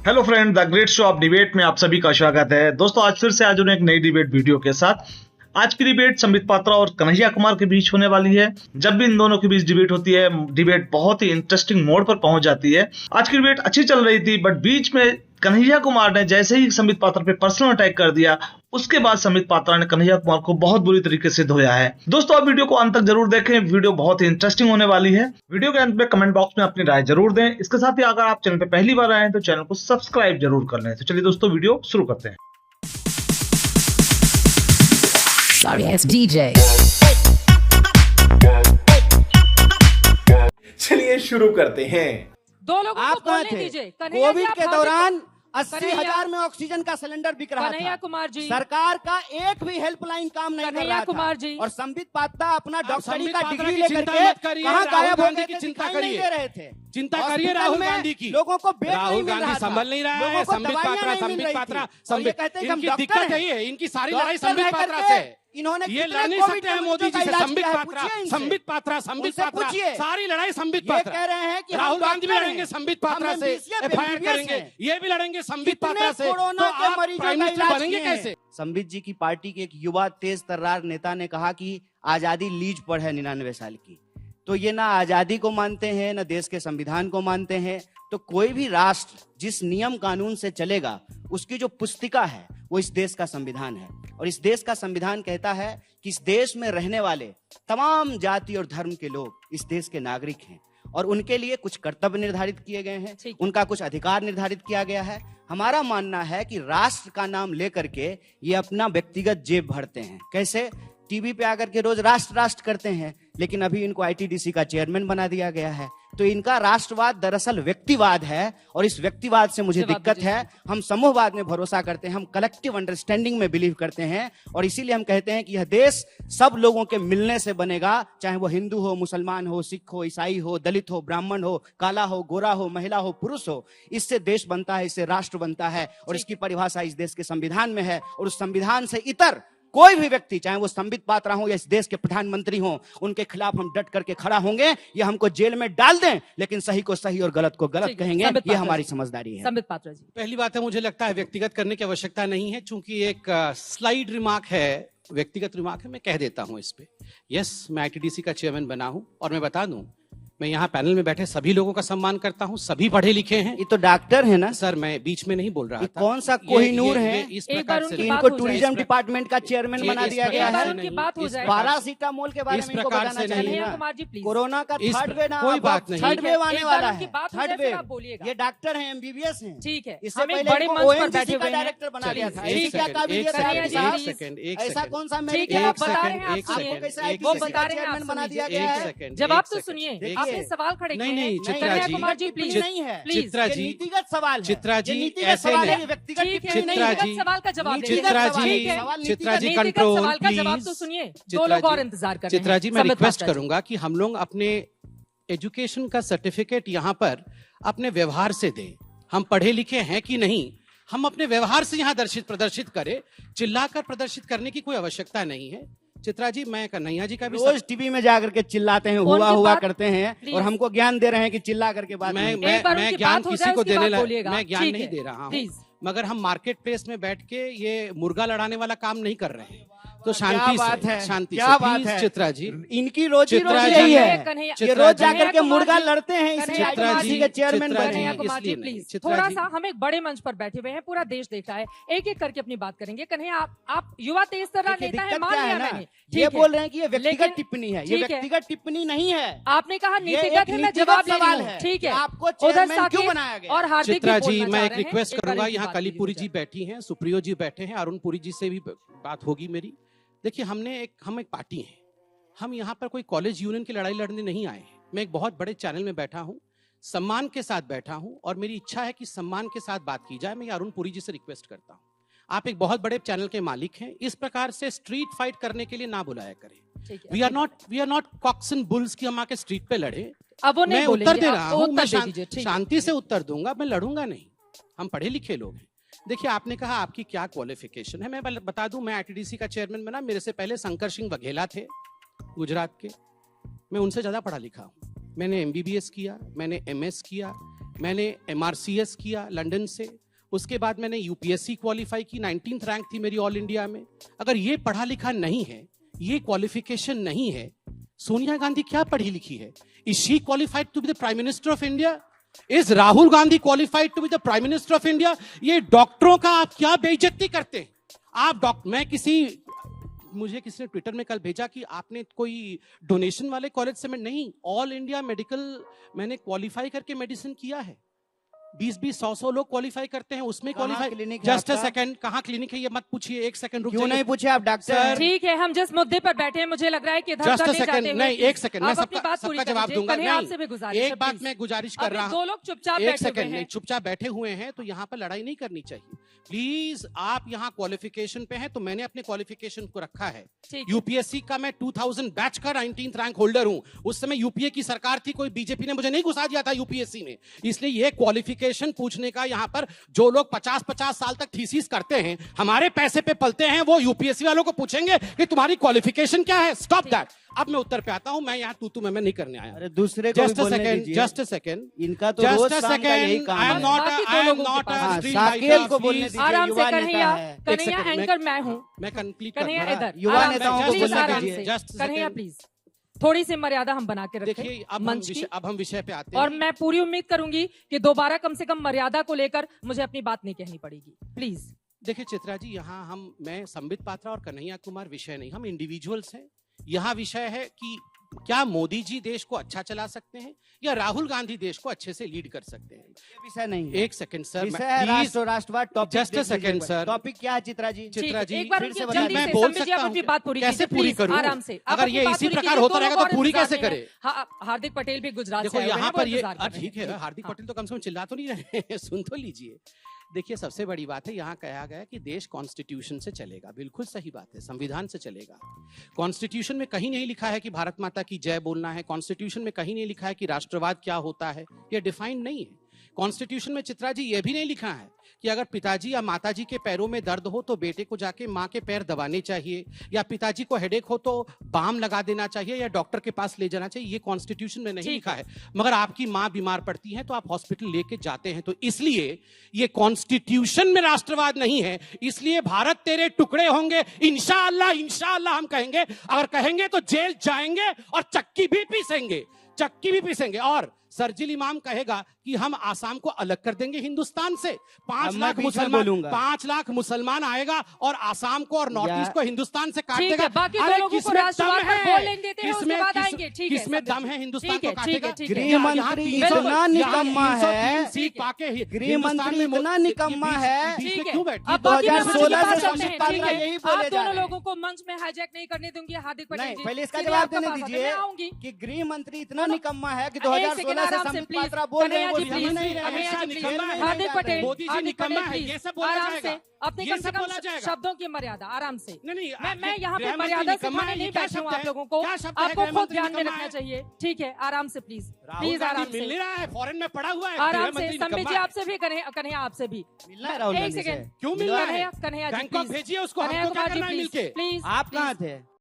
Hello friend, the great show off debate में आप सभी का स्वागत है। दोस्तों, आज फिर से एक नई डिबेट वीडियो के साथ। आज की डिबेट संबित पात्रा और कन्हैया कुमार के बीच होने वाली है। जब भी इन दोनों के बीच डिबेट होती है, डिबेट बहुत ही इंटरेस्टिंग मोड पर पहुंच जाती है। आज की डिबेट अच्छी चल रही थी, बट बीच में कन्हैया कुमार ने जैसे ही संबित पात्रा पे पर्सनल अटैक कर दिया, उसके बाद संबित पात्रा ने कन्हैया कुमार को बहुत बुरी तरीके से धोया है। दोस्तों, आप वीडियो को अंत तक जरूर देखें, वीडियो बहुत ही इंटरेस्टिंग होने वाली है। वीडियो के अंत में कमेंट बॉक्स में अपनी राय जरूर दें। इसके साथ ही अगर आप चैनल पे पहली बार आए हैं तो चैनल को सब्सक्राइब जरूर कर लें। तो चलिए दोस्तों, वीडियो शुरू करते हैं। Sorry, it's DJ. चलिए शुरू करते हैं। दो लोगों आप को कहाँ बोलने थे? दीजिए। कन्हैया कोविड जी, के आप दौरान कन्हैया- 80,000 में ऑक्सीजन का सिलेंडर बिक रहा कन्हैया था। कुमार जी, सरकार का एक भी हेल्पलाइन काम नहीं कर कन्हैया रहा कुमार था। जी। और संबित पात्रा अपना डॉक्टरी संबित का पात्रा डिग्री की लेकर चिंता के मत करिए, कहाँ राहुल गायब हो गांधी गए की थे, चिंता दिखाई नहीं करिए। दे रहे थे। चिंता करिए हॉस्पिटल राहुल में गांधी की। लोगों को बेड नहीं राहुल मिल गांधी रहा था। संभल नहीं रहा लोगों है। को संबित दवाइयां पात्रा, नहीं मिल संबित रही पात्रा, थी। और ये संबित कहते हैं कि हम इनकी डॉक्टर दिक्कत हैं। यही है, इनकी सारी डॉक्टर लड़ाई संबित रह पात्रा करके से। इन्होंने ये कितने लड़ नहीं कोविड सकते हैं के मोदी मरीजों जी का से। इलाज संबित किया है, पात्रा, पूछिए इनसे। संबित पात्रा, संबित उनसे पात्रा, पूछिए। सारी लड़ाई संबित ये पात्रा। कह रहे हैं कि हम राहुल गांधी भी डॉक्टर लड़ेंगे हैं। संबित पात्रा हम से, MBBS पे एफआईआर BBS करेंगे। हैं। ये भी लड़ेंगे संबित कितने पात्रा से। कोरोना तो के आप मरीजों प्राइम का मिनिस्टर इलाज बनेंगे किए हैं। कैसे? संबित जी की पार्टी के एक युवा तेज तर्रार नेता ने कहा कि आजादी लीज पर है 99 साल की। तो ये ना आजादी को मानते हैं, ना देश के संविधान को मानते हैं। तो कोई भी राष्ट्र जिस नियम कानून से चलेगा, उसकी जो पुस्तिका है वो इस देश का संविधान है। और इस देश का संविधान कहता है कि इस देश में रहने वाले तमाम जाति और धर्म के लोग इस देश के नागरिक हैं और उनके लिए कुछ कर्तव्य निर्धारित किए गए हैं, उनका कुछ अधिकार निर्धारित किया गया है। हमारा मानना है कि राष्ट्र का नाम लेकर के ये अपना व्यक्तिगत जेब भरते हैं। कैसे? टीवी पे आकर के रोज राष्ट्र राष्ट्र करते हैं, लेकिन अभी इनको आईटीडीसी का चेयरमैन बना दिया गया है। तो इनका राष्ट्रवाद दरअसल व्यक्तिवाद है और इस व्यक्तिवाद से मुझे दिक्कत है। हम समूहवाद में भरोसा करते हैं, हम कलेक्टिव अंडरस्टैंडिंग में बिलीव करते हैं और इसीलिए हम कहते हैं कि यह देश सब लोगों के मिलने से बनेगा, चाहे वो हिंदू हो, मुसलमान हो, सिख हो, ईसाई हो, दलित हो, ब्राह्मण हो, काला हो, गोरा हो, महिला हो, पुरुष हो। इससे देश बनता है, इससे राष्ट्र बनता है और इसकी परिभाषा इस देश के संविधान में है। और उस संविधान से इतर कोई भी व्यक्ति, चाहे वो संबित पात्रा हो या इस देश के प्रधानमंत्री हो, उनके खिलाफ हम डट करके खड़ा होंगे। ये हमको जेल में डाल दें, लेकिन सही को सही और गलत को गलत कहेंगे। ये हमारी समझदारी है। संबित पात्रा जी, पहली बात है, मुझे लगता है व्यक्तिगत करने की आवश्यकता नहीं है, चूंकि एक स्लाइड रिमार्क है, व्यक्तिगत रिमार्क है, मैं कह देता हूं इस पे। यस, मैं आईटीडीसी का चेयरमैन बना हूं और मैं बता दूं, मैं यहाँ पैनल में बैठे सभी लोगों का सम्मान करता हूँ, सभी पढ़े लिखे हैं। ये तो डॉक्टर है ना सर, मैं बीच में नहीं बोल रहा था। कौन सा कोहिनूर है? इस एक प्रकार बार से उनकी इनको बात हो टूरिज्म जाए। डिपार्टमेंट का चेयरमैन ये बना इस दिया प्रकार गया एक बार है। उनकी बात हो जाए। पैरासीटामोल के बारे इस में इनको प्रकार बताना से नहीं। चाहिए कन्हैया ना। कुमार जी, प्लीज। कोरोना का इस थर्ड वेव कोई बात नहीं। थर्ड वेव आने एक बार वाला उनकी है। बात हो थर्ड जाए, फिर वेव। आप बोलिएगा। ये डॉक्टर हैं, एमबीबीएस हैं। ठीक है, इससे हम एक पहले बड़े इनको मंच पर ONGC बैठे का हुए हैं। डायरेक्टर बना दिया था। एक ऐसी क्या सेकंड, काबिलियत एक है आपके सेकंड, साथ? एक सेकंड, एक ऐसा सेकंड। कौन सा ठीक मेरिट है, है आप आपके बता साथ? रहे हैं, आप एक सुनिए। सेकंड, कैसा एक वो सेकंड, बता रहे हैं, आप चेयरमैन बना दिया सुनिए। गया एक है। सेकंड, जवाब एक तो सेकंड, सुनिए, एक आपने सेकंड। सवाल खड़े किए नहीं, हैं। नहीं, चित्रा कन्हैया जी, कुमार जी, प्लीज नहीं है। प्लीज। चित्रा ये जी, नीतिगत सवाल है। चित्रा जी, ये नीतिगत ऐसे सवाल है, नहीं। ये व्यक्तिगत ठीक है, टिप्पणी नहीं चित्रा है। नीतिगत जी, सवाल का जवाब दे चित्रा दीजिए। जी, ठीक है। सवाल चित्रा जी, नीतिगत कंट्रोल सवाल का जवाब तो प्लीज। सुनिए। दो चित्रा लोग और जी, इंतजार कर रहे हैं। चित्रा जी, मैं संबित रिक्वेस्ट पात्रा जी। करूंगा कि हम लोग अपने एजुकेशन का सर्टिफिकेट यहाँ पर अपने व्यवहार से दें। हम पढ़े लिखे हैं कि नहीं, हम अपने व्यवहार से यहाँ प्रदर्शित करें। चिल्लाकर प्रदर्शित करने की कोई आवश्यकता नहीं है। चित्रा जी, मैं कन्हैया जी का भी रोज टीवी में जाकर के चिल्लाते हैं, हुआ उनकी हुआ बात- करते हैं प्लीज। और हमको ज्ञान दे रहे हैं कि चिल्ला करके बात नहीं। एक बार मैं उनकी ज्ञान बात हो किसी जाए, को उसके देने बाद बोलिएगा। मैं ज्ञान ठीक नहीं है, दे रहा हूँ, प्लीज। मगर हम मार्केट प्लेस में बैठ के ये मुर्गा लड़ाने वाला काम नहीं कर रहे हैं। तो क्या शांति बात से, है? शांति क्या से, बात प्लीज है? चित्रा जी। इनकी रोजी चित्रा रोटी जी, यही है। कन्हैया- ये चित्रा रोज जी, जाकर के कन्हैया मुर्गा कुमार लड़ते हैं, इसलिए कन्हैया चित्रा आईटीडीसी जी, के चेयरमैन चित्रा बने जी, कन्हैया हैं। कुमार जी, इसलिए नहीं। प्लीज। चित्रा थोड़ा जी। सा हम एक बड़े मंच पर बैठे हुए हैं, पूरा देश देख रहा है। एक एक करके अपनी बात करेंगे। कन्हैया, आप युवा तेज तर्रार देखिए, नेता है, दिक्कत मान क्या है लिया ना, मैंने। ये ठीक है। बोल रहे हैं कि ये व्यक्तिगत लेकिन- टिप्पणी है। ये ठीक है। व्यक्तिगत टिप्पणी नहीं है। आपने कहा ये नीतिगत एक है, मैं नीतिगत जवाब दे रही सवाल हूँ। है ठीक कि है। आपको उधर चेयरमैन क्यों साकिब बनाया गया? और हार्दिक चित्रा भी जी, बोलना मैं चाह एक रहे हैं। रिक्वेस्ट एक बार करूंगा, इनकी यहाँ बात कलीपुरी कीजिए जी बैठी हैं, सुप्रियो जी बैठे हैं, अरुणपुरी जी से भी बात होगी मेरी। देखिए, हम एक पार्टी हैं, हम यहाँ पर कोई कॉलेज यूनियन की लड़ाई लड़ने नहीं आए हैं। मैं एक बहुत बड़े चैनल में बैठा हूँ, सम्मान के साथ बैठा हूँ और मेरी इच्छा है कि सम्मान के साथ बात की जाए। मैं अरुणपुरी जी से रिक्वेस्ट करता हूँ, आप एक बहुत बड़े चैनल के मालिक हैं, इस प्रकार से स्ट्रीट फाइट करने के लिए ना बुलाया करें। ठीक है। We are not cocks and bulls की हम आके स्ट्रीट पे लड़े। अब वो नहीं मैं बोलेंगे, उत्तर दे आप रहा हूँ, उत्तर मैं दे दीजिए, ठीक है। शांति से उत्तर दूंगा, मैं लड़ूंगा नहीं। हम पढ़े लिखे लोग हैं। देखिए, आपने कहा आपकी क्या क्वालिफिकेशन है, मैं बता दूं, मैं आईटीडीसी का चेयरमैन बना, मेरे से पहले शंकर सिंह वघेला थे गुजरात के, मैं उनसे ज्यादा पढ़ा लिखा हूं। मैंने एमबीबीएस किया, मैंने एमएस किया, मैंने MRCS किया लंदन से, उसके बाद मैंने UPSC क्वालिफाई की, 19th रैंक थी मेरी ऑल इंडिया में। अगर ये पढ़ा लिखा नहीं है, ये क्वालिफिकेशन नहीं है, सोनिया गांधी क्या पढ़ी लिखी है? Is she qualified to be the prime minister of India? Is Rahul Gandhi qualified to be the prime minister of India? ये डॉक्टरों का आप क्या बेइज्जती करते हैं? आप मुझे किसी ने ट्विटर में कल भेजा कि आपने कोई डोनेशन वाले कॉलेज से, मैं नहीं, ऑल इंडिया मेडिकल मैंने क्वालिफाई करके मेडिसिन किया है। 20-20, 100 लोग क्वालिफाई करते हैं, उसमें क्वालिफाई। जस्ट अ सेकंड, कहां क्लिनिक है ये मत पूछिए, एक सेकंड रुक क्यों नहीं पूछे आप डॉक्टर? ठीक है, हम जिस मुद्दे पर बैठे हैं, मुझे लग रहा है कि इधर जस्ट अ उधर नहीं सेकंड, जाते हुए नहीं एक सेकंड, मैं सबका जवाब दूंगा। नहीं, आपसे भी गुजारिश है, एक बात please। मैं गुजारिश कर अभी रहा हूं, दो लोग चुपचाप एक बैठे हुए सेकंड, हैं। नहीं चुपचाप बैठे हुए हैं तो यहाँ पर लड़ाई नहीं करनी चाहिए प्लीज। आप यहाँ क्वालिफिकेशन पे हैं तो मैंने अपने क्वालिफिकेशन को रखा है। ठीक है। यूपीएससी का मैं 2000 बैच का 19th रैंक होल्डर हूं। उस समय यूपीए की सरकार थी, कोई बीजेपी ने मुझे नहीं घुसा दिया था यूपीएससी में। इसलिए ये क्वालिफिकेशन पूछने का, यहाँ पर जो लोग 50-50 साल तक थीसिस करते हैं, हमारे पैसे पे पलते हैं, वो यूपीएससी वालों को पूछेंगे कि तुम्हारी क्वालिफिकेशन क्या है। Stop that. अब मैं उत्तर पे आता हूं, मैं यहाँ तू मैं नहीं करने आया। अरे दूसरे को just a second, just a second, इनका तो रोज शाम का यही काम आई एम है। नॉट बाकी दो आई एम लोगों के नॉट पास। साकेल को बोलने दीजिए, आराम से युवा नेता कन्हैया, है। कन्हैया सेकंड, एंकर मैं हूँ। मैं कंप्लीट कन्हैया इधर, युवा आराम से, नेताओं को please, बोलने आराम दीजिए। से। Just a Kanhaiya second। Please, थोड़ी सी मर्यादा हम बना के देखिए रखें अब मंच की। अब हम विषय पे आते और हैं। मैं पूरी उम्मीद करूंगी कि दोबारा कम से कम मर्यादा को लेकर मुझे अपनी बात नहीं कहनी पड़ेगी, प्लीज। देखिए चित्रा जी, यहाँ मैं संबित पात्रा और कन्हैया कुमार विषय नहीं, हम इंडिविजुअल्स हैं। यहाँ विषय है कि क्या मोदी जी देश को अच्छा चला सकते हैं या राहुल गांधी देश को अच्छे से लीड कर सकते हैं। ये विषय नहीं है। एक सेकंड सर, विषय है राष्ट्र और राष्ट्रवाद। Topic Just a second, sir। Topic क्या है चित्रा जी? चित्रा जी, एक बार फिर उनकी से जल्दी मैं से बोल संबित जी सकता आप हूं अपनी बात पूरी कैसे कीजिए, पूरी please, करूं? आराम से। आप अगर अपनी ये बात इसी पूरी प्रकार कीजिए, होता दो रहेगा लोग तो और पूरी इंतजार कैसे में करे? हैं। हाँ, हार्दिक पटेल भी गुजरात से देखो आए हुए हैं, यहाँ वो पर ये इंतजार कर रहे ठीक है, हैं। हार्दिक हाँ। पटेल तो कम से कम चिल्ला तो नहीं रहे हैं, सुन तो लीजिए। देखिए सबसे बड़ी बात है, यहाँ कहा गया कि देश कॉन्स्टिट्यूशन से चलेगा। बिल्कुल सही बात है, संविधान से चलेगा। कॉन्स्टिट्यूशन में कहीं नहीं लिखा है कि भारत माता की जय बोलना है। कॉन्स्टिट्यूशन में कहीं नहीं लिखा है कि राष्ट्रवाद क्या होता है, यह डिफाइंड नहीं है। कॉन्स्टिट्यूशन में चित्रा जी यह भी नहीं लिखा है कि अगर पिताजी या माताजी के पैरों में दर्द हो तो बेटे को जाके माँ के पैर दबाने चाहिए, या पिताजी को हेडेक हो तो बाम लगा देना चाहिए या डॉक्टर के पास ले जाना चाहिए। ये कॉन्स्टिट्यूशन में नहीं लिखा है। मगर आपकी माँ बीमार पड़ती है तो आप हॉस्पिटल लेके जाते हैं। तो इसलिए ये कॉन्स्टिट्यूशन में राष्ट्रवाद नहीं है। इसलिए भारत तेरे टुकड़े होंगे इंशाअल्लाह, इंशाअल्लाह हम कहेंगे। अगर कहेंगे तो जेल जाएंगे और चक्की भी पीसेंगे। और सरजिल इमाम कहेगा कि हम आसाम को अलग कर देंगे हिंदुस्तान से। 5 लाख मुसलमान आएगा और आसाम को और नॉर्थ ईस्ट को हिंदुस्तान से काट ठीक देगा। है, बाकी दो लोगों को राष्ट्रवाद पर बोलने देते हैं, उसके बाद आएंगे। ठीक है, किसमें दम है हिंदुस्तान को काटेगा? गृह मंत्री इतना निकम्मा है, सीट पाके गृह मंत्री इतना निकम्मा है। ठीक है, क्यों बैठी? अब बाकी 2016 बात से चलते हैं, संबित पात्रा ठीक है। यही आप बोले जा दोनों रहे हैं। लोगों को मंच में हाईजैक नहीं करने दूंगी, हार्दिक पटेल नहीं, जी। पहले इसका सीधे जवाब आपका देने पास आते हैं, दीजिए मैं आऊंगी। कि गृह मंत्री इतना निकम्मा है कि एक 2016 सेकंड से आराम से, संबित प्लीज। पात्रा बोल रहे हैं, वो कन्हैया जी, समझ प्लीज। नहीं रहे हैं। कन्हैया जी, ऐसा प्लीज। निकम्मा है। हार्दिक पटेल, मोदी जी हार्दिक निकम्मा पटेल, है, ये प्लीज। सब बोला आराम जाएगा। से, अपने ये कम से सब कम बोला जाएगा। शब्दों की मर्यादा, आराम से। नहीं, मैं यहाँ पे गृह मंत्री मर्यादा निकम्मा सिखाने है, नहीं ये क्या बैठी हूँ शब्द आप है? लोगों को। क्या शब्द है? आपको गृह खुद मंत्री ध्यान में निकम्मा रखना है। चाहिए। ठीक है, आराम से प्लीज, राहुल प्लीज आराम गांधी मिल से, रहा है, फॉरेन में पड़ा हुआ है। आराम गृह से। मंत्री संबित निकम्मा जी है। आपसे भी, कन्हैया आपसे भी। मिलना है राहुल एक गांधी से। सेकंड, क्यों मिल रहा है? Kanhaiya ji, Bangkok please. भेजिए उसको, कन्हैया हमको क्या कुमार जी, करना है प्लीज, मिलके? प्लीज। आप कहाँ थे?